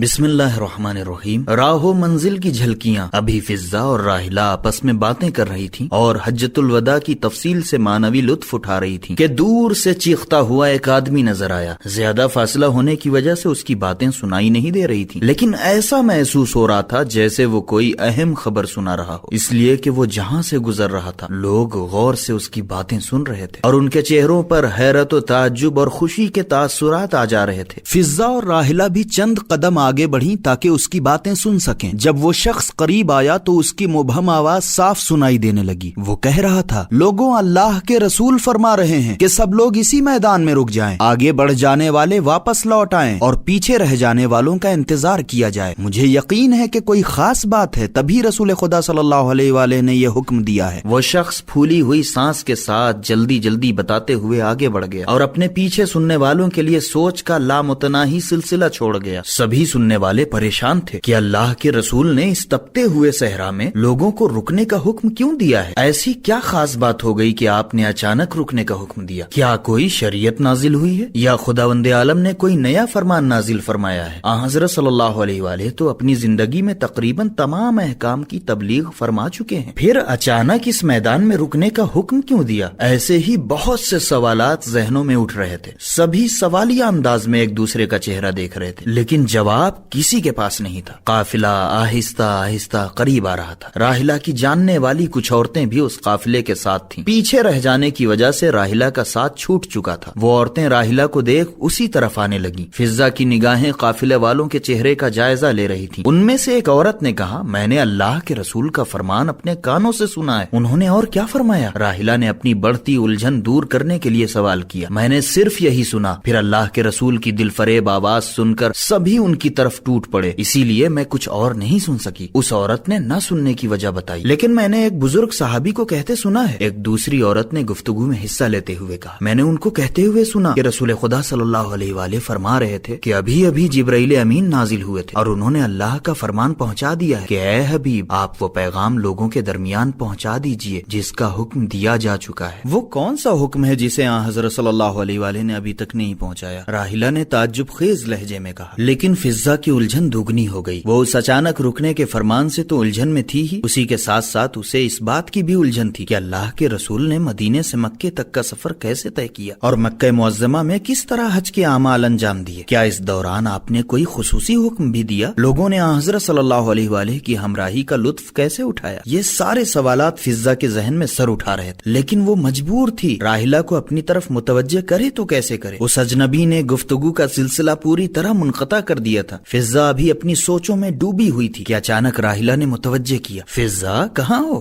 بسم اللہ الرحمن الرحیم۔ راہ و منزل کی جھلکیاں ابھی فضا اور راحلہ آپس میں باتیں کر رہی تھیں اور حجۃ الوداع کی تفصیل سے معنوی لطف اٹھا رہی تھیں کہ دور سے چیختا ہوا ایک آدمی نظر آیا۔ زیادہ فاصلہ ہونے کی وجہ سے اس کی باتیں سنائی نہیں دے رہی تھیں، لیکن ایسا محسوس ہو رہا تھا جیسے وہ کوئی اہم خبر سنا رہا ہو، اس لیے کہ وہ جہاں سے گزر رہا تھا لوگ غور سے اس کی باتیں سن رہے تھے اور ان کے چہروں پر حیرت و تعجب اور خوشی کے تاثرات آ جا رہے تھے۔ فضا اور راحلہ بھی چند قدم آگے بڑھی تاکہ اس کی باتیں سن سکیں۔ جب وہ شخص قریب آیا تو اس کی مبہم آواز صاف سنائی دینے لگی۔ وہ کہہ رہا تھا، لوگوں، اللہ کے رسول فرما رہے ہیں کہ سب لوگ اسی میدان میں رک جائیں، آگے بڑھ جانے والے واپس لوٹ آئیں اور پیچھے رہ جانے والوں کا انتظار کیا جائے۔ مجھے یقین ہے کہ کوئی خاص بات ہے، تبھی رسول خدا صلی اللہ علیہ وآلہ نے یہ حکم دیا ہے۔ وہ شخص پھولی ہوئی سانس کے ساتھ جلدی جلدی بتاتے ہوئے آگے بڑھ گیا اور اپنے پیچھے سننے والوں کے لیے سوچ کا لامتناہی سلسلہ چھوڑ گیا۔ سبھی سننے والے پریشان تھے کہ اللہ کے رسول نے اس تپتے ہوئے صحرا میں لوگوں کو رکنے کا حکم کیوں دیا ہے؟ ایسی کیا خاص بات ہو گئی کہ آپ نے اچانک رکنے کا حکم دیا؟ کیا کوئی شریعت نازل ہوئی ہے یا خداوند عالم نے کوئی نیا فرمان نازل فرمایا ہے؟ حضرت صلی اللہ علیہ وآلہ تو اپنی زندگی میں تقریباً تمام احکام کی تبلیغ فرما چکے ہیں، پھر اچانک اس میدان میں رکنے کا حکم کیوں دیا؟ ایسے ہی بہت سے سوالات ذہنوں میں اٹھ رہے تھے۔ سبھی سوالیہ انداز میں ایک دوسرے کا چہرہ دیکھ رہے تھے، لیکن جواب کسی کے پاس نہیں تھا۔ قافلہ آہستہ آہستہ قریب آ رہا تھا۔ راحلہ کی جاننے والی کچھ عورتیں بھی اس قافلے کے ساتھ تھیں۔ پیچھے رہ جانے کی وجہ سے راحلہ کا ساتھ چھوٹ چکا تھا۔ وہ عورتیں راحلہ کو دیکھ اسی طرف آنے لگیں۔ فضا کی نگاہیں قافلے والوں کے چہرے کا جائزہ لے رہی تھیں۔ ان میں سے ایک عورت نے کہا، میں نے اللہ کے رسول کا فرمان اپنے کانوں سے سنا ہے۔ انہوں نے اور کیا فرمایا؟ راحلہ نے اپنی بڑھتی الجھن دور کرنے کے لیے سوال کیا۔ میں نے صرف یہی سنا۔ پھر اللہ کے رسول کی دل فریب آواز سن کر سبھی ان کی طرف ٹوٹ پڑے، اسی لیے میں کچھ اور نہیں سن سکی۔ اس عورت نے نہ سننے کی وجہ بتائی، لیکن میں نے ایک بزرگ صحابی کو کہتے سنا ہے۔ ایک دوسری عورت نے گفتگو میں حصہ لیتے ہوئے کہا، میں نے ان کو کہتے ہوئے سنا کہ رسول خدا صلی اللہ علیہ وآلہ فرما رہے تھے کہ ابھی ابھی جبرائیل امین نازل ہوئے تھے اور انہوں نے اللہ کا فرمان پہنچا دیا ہے کہ اے حبیب، آپ وہ پیغام لوگوں کے درمیان پہنچا دیجئے جس کا حکم دیا جا چکا ہے۔ وہ کون سا حکم ہے جسے حضرت صلی اللہ علیہ وآلہ نے ابھی تک نہیں پہنچایا؟ راحلہ نے تعجب خیز لہجے میں کہا۔ لیکن فضا کی الجھن دوگنی ہو گئی۔ وہ اس اچانک رکنے کے فرمان سے تو الجھن میں تھی ہی، اسی کے ساتھ ساتھ اسے اس بات کی بھی الجھن تھی کہ اللہ کے رسول نے مدینے سے مکے تک کا سفر کیسے طے کیا اور مکہ معظمہ میں کس طرح حج کے اعمال انجام دیے؟ کیا اس دوران آپ نے کوئی خصوصی حکم بھی دیا؟ لوگوں نے حضرت صلی اللہ علیہ وآلہ کی ہمراہی کا لطف کیسے اٹھایا؟ یہ سارے سوالات فضا کے ذہن میں سر اٹھا رہے تھے، لیکن وہ مجبور تھی۔ راحلہ کو اپنی طرف متوجہ کرے تو کیسے کرے؟ اس اجنبی نے گفتگو کا سلسلہ پوری طرح منقطع کر دیا تھا۔ فضا ابھی اپنی سوچوں میں ڈوبی ہوئی تھی کہ اچانک راحلہ نے متوجہ کیا، فضا کہاں ہو؟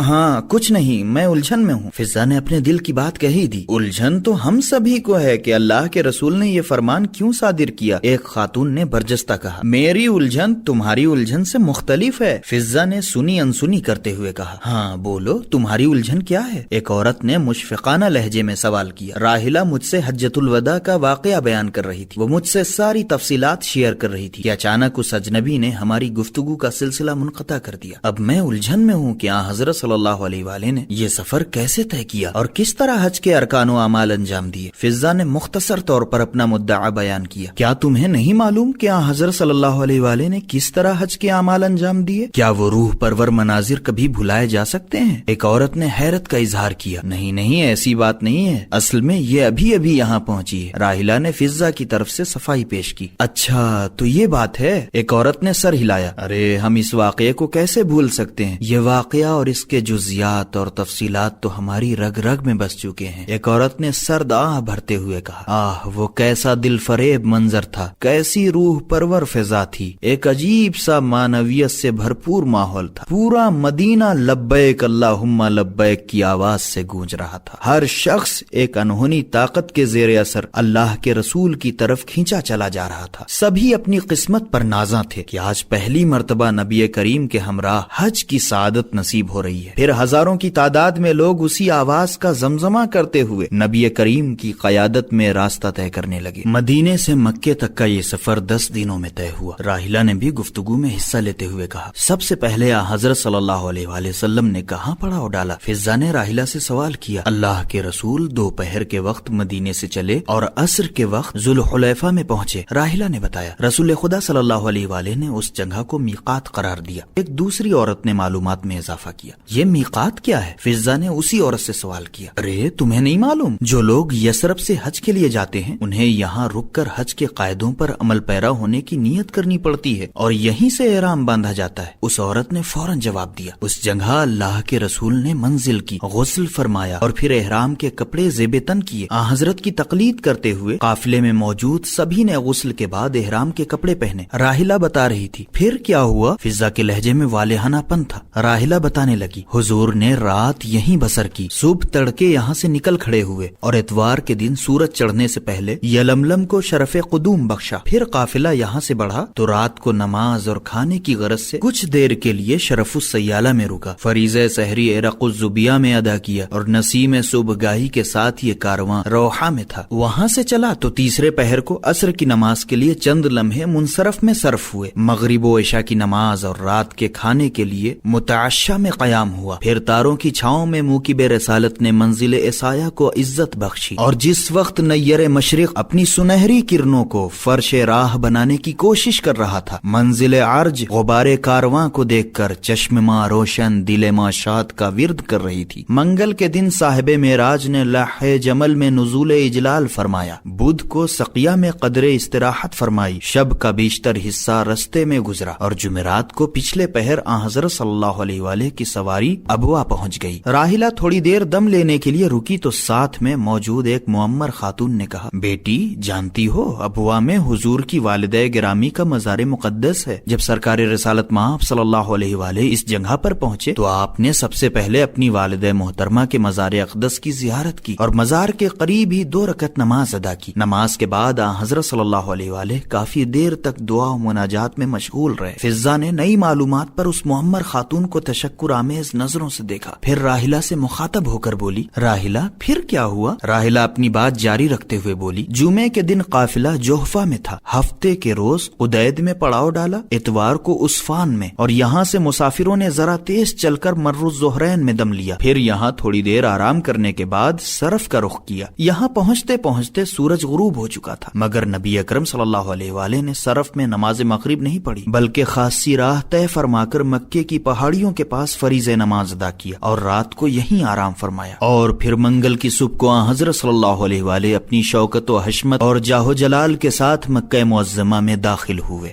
ہاں کچھ نہیں، میں الجھن میں ہوں۔ فضا نے اپنے دل کی بات کہی دی۔ الجھن تو ہم سبھی کو ہے کہ اللہ کے رسول نے یہ فرمان کیوں صادر کیا؟ ایک خاتون نے برجستہ کہا، میری الجھن تمہاری الجھن سے مختلف ہے۔ فضا نے سنی انسنی کرتے ہوئے کہا، ہاں بولو، تمہاری الجھن کیا ہے؟ ایک عورت نے مشفقانہ لہجے میں سوال کیا۔ راحلہ مجھ سے حجۃ الوداع کا واقعہ بیان کر رہی تھی، وہ مجھ سے ساری تفصیلات شیئر کر رہی تھی کہ اچانک اس اجنبی نے ہماری گفتگو کا سلسلہ منقطع کر دیا۔ اب میں الجھن میں ہوں کہ حضرت صلی اللہ علیہ وآلہ نے یہ سفر کیسے طے کیا اور کس طرح حج کے ارکان و اعمال انجام دیے؟ فضا نے مختصر طور پر اپنا مدعا بیان کیا۔ کیا تمہیں نہیں معلوم کہ حضرت صلی اللہ علیہ وآلہ نے کس طرح حج کے اعمال انجام دیے؟ کیا وہ روح پرور مناظر کبھی بھلائے جا سکتے ہیں؟ ایک عورت نے حیرت کا اظہار کیا، نہیں ایسی بات نہیں ہے، اصل میں یہ ابھی ابھی یہاں پہنچی ہے۔ راحلہ نے فضا کی طرف سے صفائی پیش کی۔ اچھا تو یہ بات ہے؟ ایک عورت نے سر ہلایا۔ ارے ہم اس واقعے کو کیسے بھول سکتے ہیں؟ یہ واقعہ اور اس کے جزیات اور تفصیلات تو ہماری رگ رگ میں بس چکے ہیں۔ ایک عورت نے سرد آہ بھرتے ہوئے کہا، وہ کیسا دل فریب منظر تھا، کیسی روح پرور فضا تھی، ایک عجیب سا معنویت سے بھرپور ماحول تھا۔ پورا مدینہ لبیک اللہم لبیک کی آواز سے گونج رہا تھا۔ ہر شخص ایک انہونی طاقت کے زیر اثر اللہ کے رسول کی طرف کھینچا چلا جا رہا تھا۔ سبھی اپنی قسمت پر نازاں تھے کہ آج پہلی مرتبہ نبی کریم کے ہمراہ حج کی سعادت نصیب ہو رہی ہے۔ پھر ہزاروں کی تعداد میں لوگ اسی آواز کا زمزمہ کرتے ہوئے نبی کریم کی قیادت میں راستہ طے کرنے لگے۔ مدینے سے مکے تک کا یہ سفر 10 دنوں میں طے ہوا۔ راحلہ نے بھی گفتگو میں حصہ لیتے ہوئے کہا، سب سے پہلے حضرت صلی اللہ علیہ وآلہ وسلم نے کہاں پڑاؤ ڈالا؟ فضا نے راحلہ سے سوال کیا۔ اللہ کے رسول دوپہر کے وقت مدینے سے چلے اور عصر کے وقت ذوالحلیفہ میں پہنچے۔ راحلہ نے بتایا، رسول خدا صلی اللہ علیہ وآلہ نے اس جگہ کو میقات قرار دیا۔ ایک دوسری عورت نے معلومات میں اضافہ کیا، یہ میقات کیا ہے؟ فضہ نے اسی عورت سے سوال کیا، ارے تمہیں نہیں معلوم؟ جو لوگ یثرب سے حج کے لیے جاتے ہیں انہیں یہاں رک کر حج کے قاعدوں پر عمل پیرا ہونے کی نیت کرنی پڑتی ہے اور یہیں سے احرام باندھا جاتا ہے۔ اس عورت نے فوراً جواب دیا، اس جگہ اللہ کے رسول نے منزل کی، غسل فرمایا اور پھر احرام کے کپڑے زیب تن کیے۔ حضرت کی تقلید کرتے ہوئے قافلے میں موجود سبھی نے غسل کے بعد احرام کے کپڑے پہنے۔ راحلہ بتا رہی تھی، پھر کیا ہوا؟ فضہ کے لہجے میں والہانہ پن تھا۔ راحلہ بتانے لگی، حضور نے رات یہیں بسر کی، صبح تڑکے یہاں سے نکل کھڑے ہوئے اور اتوار کے دن سورج چڑھنے سے پہلے یلملم کو شرف قدوم بخشا۔ پھر قافلہ یہاں سے بڑھا تو رات کو نماز اور کھانے کی غرض سے کچھ دیر کے لیے شرف السیالہ میں رکا، فریضہ سحری عرق الزبیہ میں ادا کیا اور نسیم صبح گاہی کے ساتھ یہ کارواں روحہ میں تھا۔ وہاں سے چلا تو تیسرے پہر کو عصر کی نماز کے لیے چند لمحے منصرف میں صرف ہوئے، مغرب و عشاء کی نماز اور رات کے کھانے کے لیے متعشہ میں قیام ہوا۔ پھر تاروں کی چھاؤں میں موکب رسالت نے منزل عصایہ کو عزت بخشی، اور جس وقت نیر مشرق اپنی سنہری کرنوں کو فرش راہ بنانے کی کوشش کر رہا تھا، منزل عرج غبار کارواں کو دیکھ کر چشم ماں روشن دل ماں شاد کا ورد کر رہی تھی۔ منگل کے دن صاحب معراج نے لوح جمل میں نزول اجلال فرمایا، بدھ کو سقیہ میں قدر استراحت فرمائی، شب کا بیشتر حصہ رستے میں گزرا اور جمعرات کو پچھلے پہر حضرت صلی اللہ علیہ وآلہ کی سواری ابوا پہنچ گئی۔ راحلہ تھوڑی دیر دم لینے کے لیے رکی تو ساتھ میں موجود ایک معمر خاتون نے کہا، بیٹی جانتی ہو ابوا میں حضور کی والدہ گرامی کا مزار مقدس ہے۔ جب سرکار رسالت مآب صلی اللہ علیہ وآلہ اس جگہ پر پہنچے تو آپ نے سب سے پہلے اپنی والدہ محترمہ کے مزار اقدس کی زیارت کی اور مزار کے قریب ہی 2 رکعت نماز ادا کی۔ نماز کے بعد حضرت صلی اللہ علیہ وآلہ کافی دیر تک دعا و مناجات میں مشغول رہے۔ فضہ نے نئی معلومات پر اس معمر خاتون کو تشکر آمیز نظروں سے دیکھا، پھر راحلہ سے مخاطب ہو کر بولی، راحلہ پھر کیا ہوا؟ راحلہ اپنی بات جاری رکھتے ہوئے بولی، جمعے کے دن قافلہ جوحفہ میں تھا، ہفتے کے روز قدید میں پڑاؤ ڈالا، اتوار کو عصفان میں، اور یہاں سے مسافروں نے ذرا تیز چل کر مر الظہرین میں دم لیا، پھر یہاں تھوڑی دیر آرام کرنے کے بعد صرف کا رخ کیا۔ یہاں پہنچتے پہنچتے سورج غروب ہو چکا تھا، مگر نبی اکرم صلی اللہ علیہ وآلہ نے صرف میں نماز مغرب نہیں پڑھی بلکہ خاصی راہ طے فرما کر مکے کی پہاڑیوں کے پاس فریضہ نماز ادا کیا اور رات کو یہیں آرام فرمایا، اور پھر منگل کی صبح کو حضرت صلی اللہ علیہ وآلہ اپنی شوکت و حشمت اور جاہ و جلال کے ساتھ مکہ معظمہ میں داخل ہوئے۔